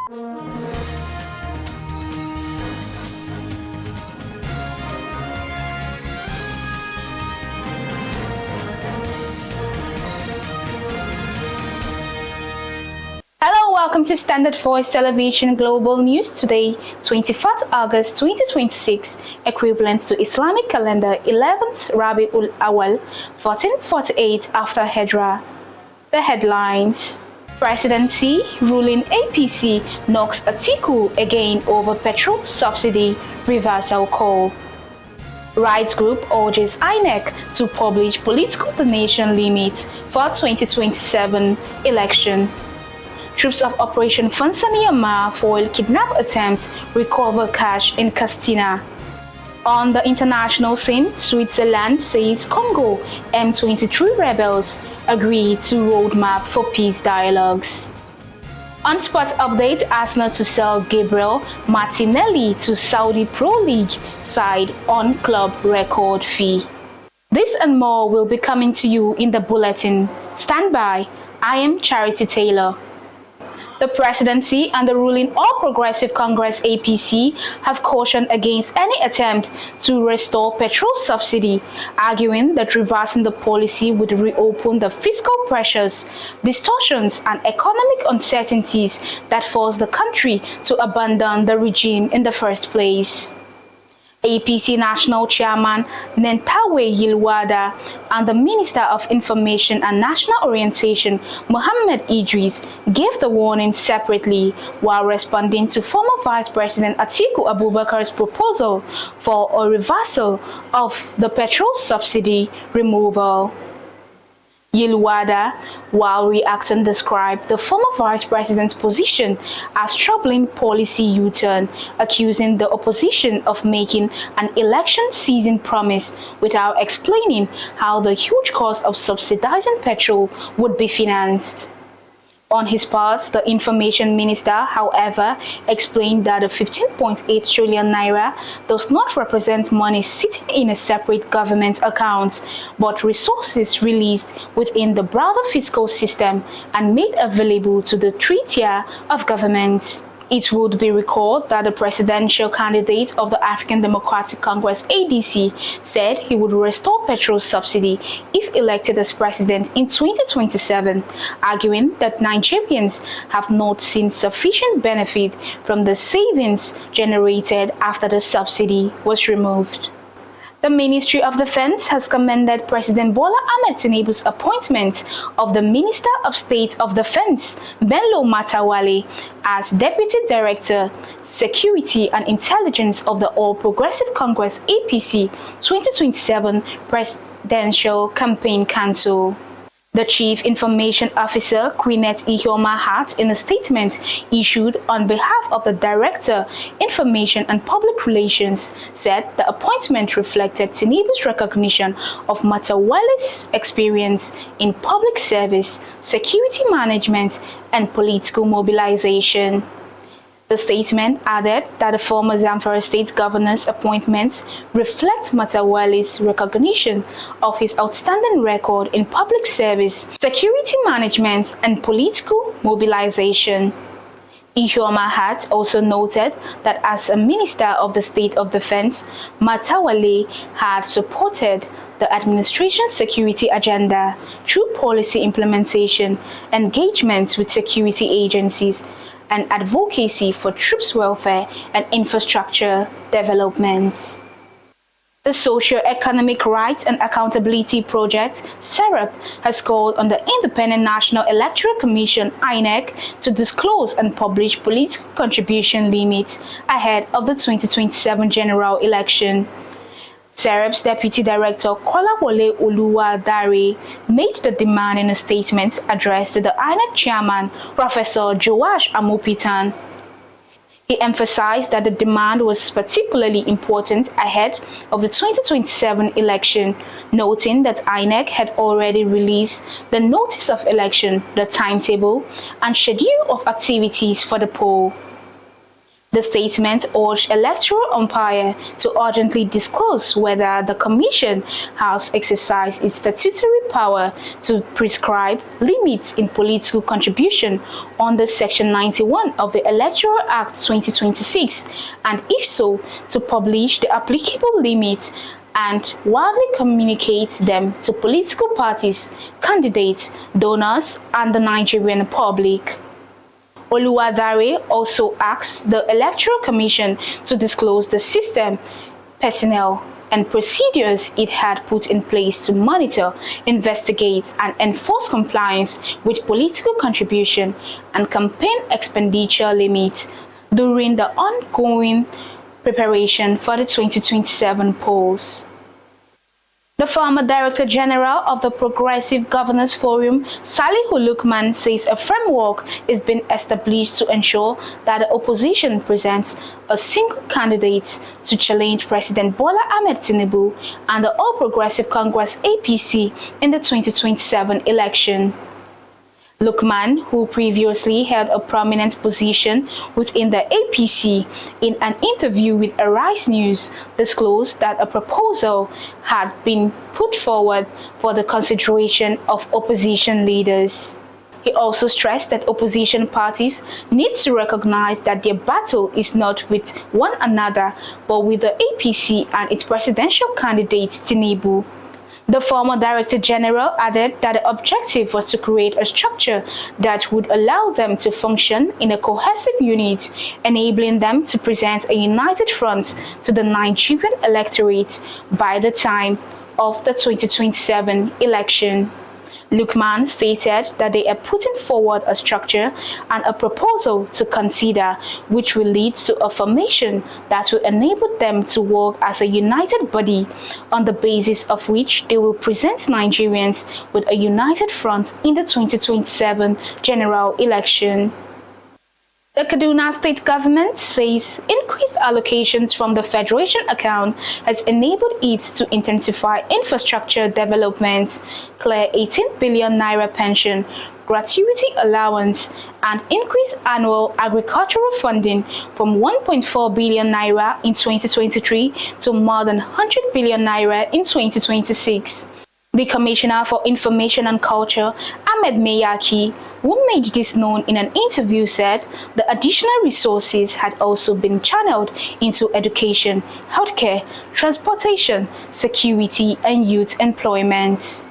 Hello, welcome to Standard Voice Television Global News today, 24th August 2026, equivalent to Islamic calendar 11th Rabi'ul Awal 1448 after Hijrah. The headlines: Presidency ruling APC knocks Atiku again over petrol subsidy reversal call. Rights group urges INEC to publish political donation limits for 2027 election. Troops of Operation Fansaniyama foil kidnap attempt, recover cash in Castina. On the international scene, Switzerland says Congo M23 rebels agree to roadmap for peace dialogues. On sport update, Arsenal to sell Gabriel Martinelli to Saudi Pro League side on club record fee. This and more will be coming to you in the bulletin. Stand by. I am Charity Taylor. The presidency and the ruling All Progressive Congress APC have cautioned against any attempt to restore petrol subsidy, arguing that reversing the policy would reopen the fiscal pressures, distortions, and economic uncertainties that forced the country to abandon the regime in the first place. APC National Chairman Nentawe Yilwada and the Minister of Information and National Orientation Mohammed Idris gave the warning separately while responding to former Vice President Atiku Abubakar's proposal for a reversal of the petrol subsidy removal. Yilwada, while reacting, described the former vice president's position as troubling policy U-turn, accusing the opposition of making an election season promise without explaining how the huge cost of subsidizing petrol would be financed. On his part, the information minister, however, explained that the 15.8 trillion naira does not represent money sitting in a separate government account, but resources released within the broader fiscal system and made available to the three-tier of government. It would be recalled that the presidential candidate of the African Democratic Congress ADC said he would restore petrol subsidy if elected as president in 2027, arguing that Nigerians have not seen sufficient benefit from the savings generated after the subsidy was removed. The Ministry of Defense has commended President Bola Ahmed Tinubu's appointment of the Minister of State of Defense, Bello Matawalle, as Deputy Director, Security and Intelligence of the All Progressive Congress APC 2027 Presidential Campaign Council. The Chief Information Officer, Queenette Iheoma Hart, in a statement issued on behalf of the Director, Information and Public Relations, said the appointment reflected Tinubu's recognition of Matawalle'S experience in public service, security management, and political mobilization. The statement added that the former Zamfara State Governor's appointments reflect Matawalle'S recognition of his outstanding record in public service, security management, and political mobilization. Iheoma Hart also noted that as a Minister of the State of Defense, Matawalle had supported the administration's security agenda through policy implementation, engagement with security agencies, and advocacy for troops' welfare and infrastructure development. The Socio-Economic Rights and Accountability Project, SERAP, has called on the Independent National Electoral Commission, INEC, to disclose and publish political contribution limits ahead of the 2027 general election. SERAP's Deputy Director Kolawole Oluwadare made the demand in a statement addressed to the INEC Chairman, Professor Joash Amopitan. He emphasized that the demand was particularly important ahead of the 2027 election, noting that INEC had already released the notice of election, the timetable, and schedule of activities for the poll. The statement urged electoral umpire to urgently disclose whether the Commission has exercised its statutory power to prescribe limits in political contribution under Section 91 of the Electoral Act 2026, and if so, to publish the applicable limits and widely communicate them to political parties, candidates, donors, and the Nigerian public. Oluwadare also asked the Electoral Commission to disclose the system, personnel, and procedures it had put in place to monitor, investigate, and enforce compliance with political contribution and campaign expenditure limits during the ongoing preparation for the 2027 polls. The former Director General of the Progressive Governors Forum, Salihu Lukman, says a framework is being established to ensure that the opposition presents a single candidate to challenge President Bola Ahmed Tinubu and the All Progressive Congress (APC) in the 2027 election. Lukman, who previously held a prominent position within the APC, in an interview with Arise News, disclosed that a proposal had been put forward for the consideration of opposition leaders. He also stressed that opposition parties need to recognize that their battle is not with one another, but with the APC and its presidential candidate Tinubu. The former Director General added that the objective was to create a structure that would allow them to function in a cohesive unit, enabling them to present a united front to the Nigerian electorate by the time of the 2027 election. Lukman stated that they are putting forward a structure and a proposal to consider, which will lead to a formation that will enable them to work as a united body, on the basis of which they will present Nigerians with a united front in the 2027 general election. The Kaduna State Government says increased allocations from the Federation account has enabled it to intensify infrastructure development, clear 18 billion naira pension, gratuity allowance, and increase annual agricultural funding from 1.4 billion naira in 2023 to more than 100 billion naira in 2026. The Commissioner for Information and Culture, Ahmed Meyaki, who made this known in an interview, said the additional resources had also been channeled into education, healthcare, transportation, security, and youth employment.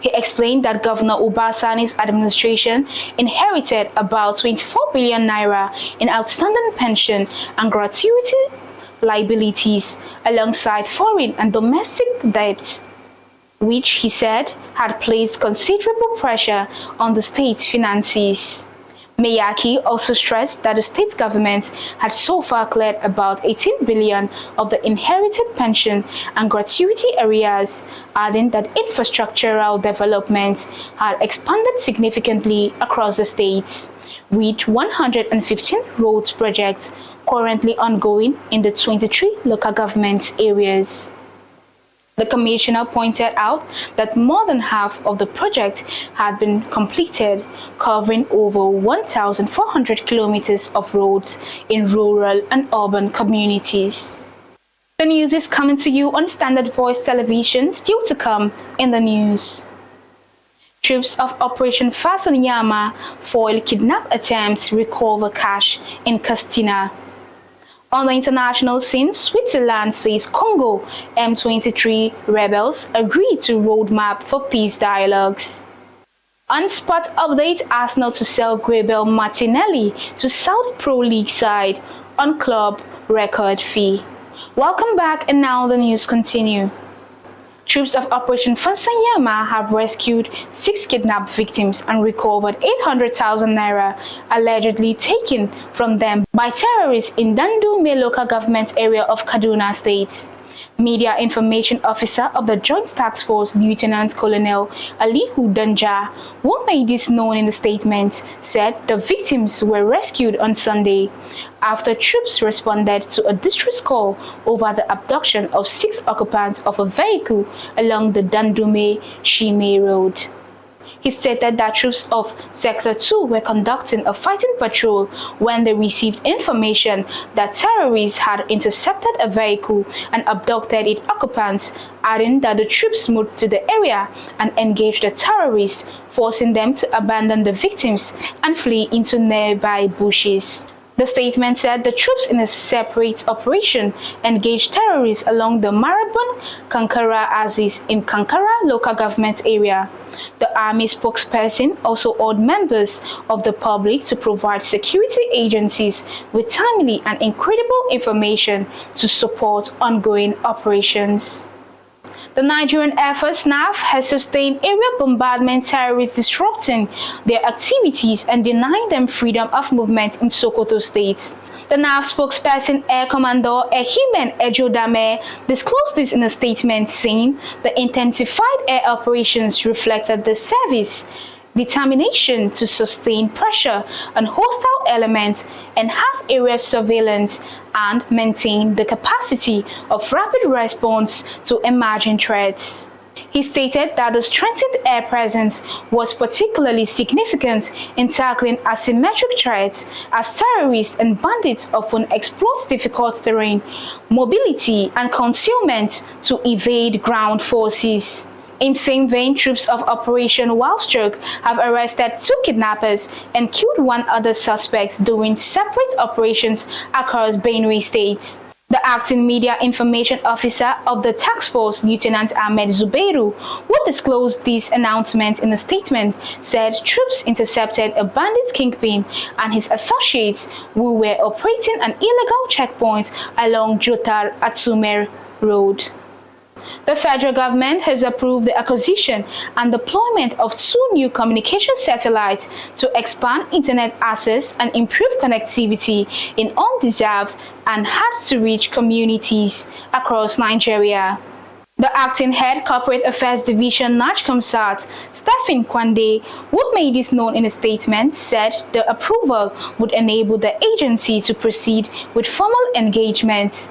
He explained that Governor Ubasani's administration inherited about 24 billion naira in outstanding pension and gratuity liabilities, alongside foreign and domestic debts, which he said had placed considerable pressure on the state's finances. Meyaki also stressed that the state government had so far cleared about 18 billion of the inherited pension and gratuity arrears, adding that infrastructural development had expanded significantly across the states, with 115 roads projects currently ongoing in the 23 local government areas. The Commissioner pointed out that more than half of the project had been completed, covering over 1,400 kilometers of roads in rural and urban communities. The news is coming to you on Standard Voice Television. Still to come in the news. Troops of Operation Fasten Yama foil kidnap attempts, recover cash in Castina. On the international scene, Switzerland says Congo M23 rebels agree to roadmap for peace dialogues. On spot update, Arsenal to sell Gabriel Martinelli to Saudi Pro League side on club record fee. Welcome back, and now the news continue. Troops of Operation Fansanyama have rescued 6 kidnapped victims and recovered 800,000 naira allegedly taken from them by terrorists in Dandume local government area of Kaduna State. Media Information Officer of the Joint Task Force, Lieutenant Colonel Alihu Danja, who made this known in the statement, said the victims were rescued on Sunday after troops responded to a distress call over the abduction of 6 occupants of a vehicle along the Dandume-Shime Road. He stated that troops of Sector 2 were conducting a fighting patrol when they received information that terrorists had intercepted a vehicle and abducted its occupants, adding that the troops moved to the area and engaged the terrorists, forcing them to abandon the victims and flee into nearby bushes. The statement said the troops in a separate operation engaged terrorists along the Marabun-Kankara axis in Kankara local government area. The Army spokesperson also urged members of the public to provide security agencies with timely and incredible information to support ongoing operations. The Nigerian Air Force (NAF) has sustained aerial bombardment terrorists disrupting their activities and denying them freedom of movement in Sokoto State. The NAF spokesperson Air Commodore Ehimen Ejodame disclosed this in a statement, saying the intensified air operations reflected the service's determination to sustain pressure on hostile elements, enhance area surveillance, and maintain the capacity of rapid response to emerging threats. He stated that the strengthened air presence was particularly significant in tackling asymmetric threats, as terrorists and bandits often exploit difficult terrain, mobility, and concealment to evade ground forces. In same vein, troops of Operation Wildstroke have arrested 2 kidnappers and killed 1 other suspect during separate operations across Benue State. The acting media information officer of the task force, Lieutenant Ahmed Zubeiru, who disclosed this announcement in a statement, said troops intercepted a bandit kingpin and his associates who were operating an illegal checkpoint along Jotar Atsumer Road. The federal government has approved the acquisition and deployment of 2 new communication satellites to expand internet access and improve connectivity in undeserved and hard-to-reach communities across Nigeria. The acting head Corporate Affairs Division NACHCOMSAT, Stephen Kwande, who made this known in a statement, said the approval would enable the agency to proceed with formal engagement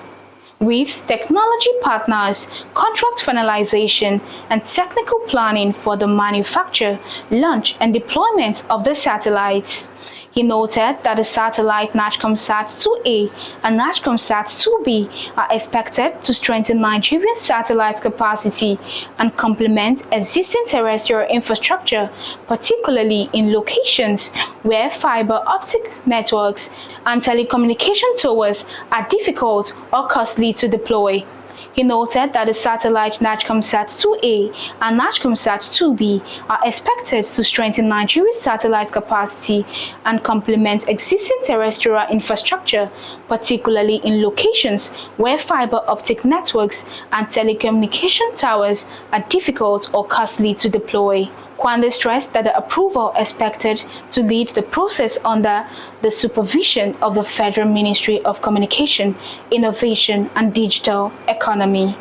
with technology partners, contract finalization, and technical planning for the manufacture, launch, and deployment of the satellites. He noted that the satellite NACHCOMSAT-2A and NACHCOMSAT-2B are expected to strengthen Nigerian satellite capacity and complement existing terrestrial infrastructure, particularly in locations where fiber optic networks and telecommunication towers are difficult or costly to deploy. He noted that the satellite NACHCOMSAT-2A and NACHCOMSAT-2B are expected to strengthen Nigeria's satellite capacity and complement existing terrestrial infrastructure, particularly in locations where fiber optic networks and telecommunication towers are difficult or costly to deploy. Kwande stressed that the approval expected to lead the process under the supervision of the Federal Ministry of Communication, Innovation and Digital Economy.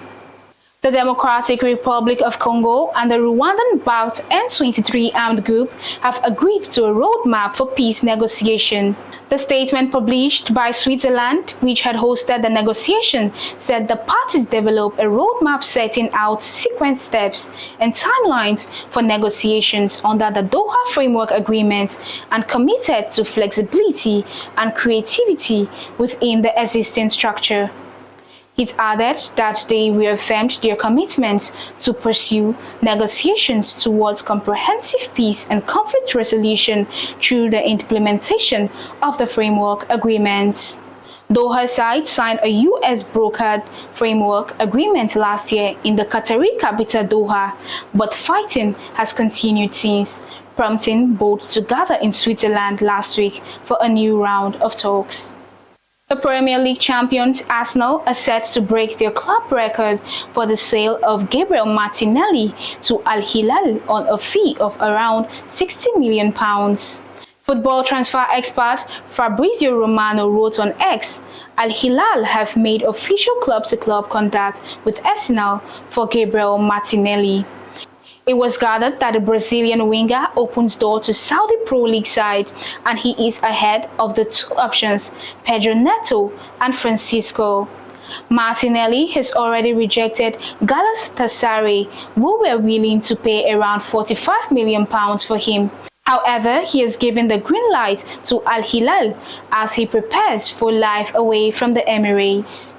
The Democratic Republic of Congo and the Rwandan-backed M23 armed group have agreed to a roadmap for peace negotiation. The statement published by Switzerland, which had hosted the negotiation, said the parties developed a roadmap setting out sequence steps and timelines for negotiations under the Doha Framework Agreement and committed to flexibility and creativity within the existing structure. It added that they reaffirmed their commitment to pursue negotiations towards comprehensive peace and conflict resolution through the implementation of the framework agreement. Doha side signed a U.S.-brokered framework agreement last year in the Qatari capital Doha, but fighting has continued since, prompting both to gather in Switzerland last week for a new round of talks. The Premier League champions Arsenal are set to break their club record for the sale of Gabriel Martinelli to Al Hilal on a fee of around £60 million. Football transfer expert Fabrizio Romano wrote on X, Al Hilal have made official club-to-club contact with Arsenal for Gabriel Martinelli. It was gathered that the Brazilian winger opens door to Saudi Pro League side, and he is ahead of the 2 options, Pedro Neto and Francisco. Martinelli has already rejected Galatasaray, who were willing to pay around £45 million for him. However, he has given the green light to Al Hilal as he prepares for life away from the Emirates.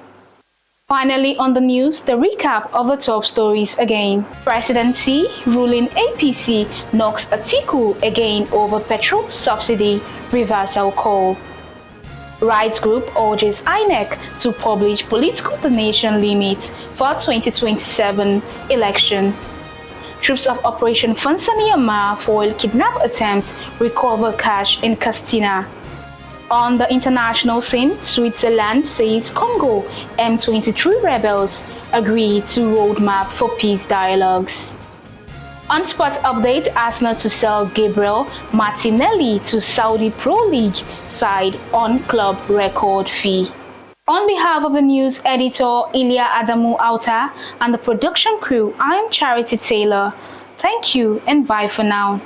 Finally on the news, the recap of the top stories again. Presidency ruling APC knocks Atiku again over petrol subsidy reversal call. Rights group urges INEC to publish political donation limits for 2027 election. Troops of Operation Fansaniama foil kidnap attempt, recover cash in Castina. On the international scene, Switzerland says Congo M23 rebels agree to roadmap for peace dialogues. On sport update, Arsenal to sell Gabriel Martinelli to Saudi Pro League side on club record fee. On behalf of the news editor Ilya Adamu Auta and the production crew, I am Charity Taylor. Thank you and bye for now.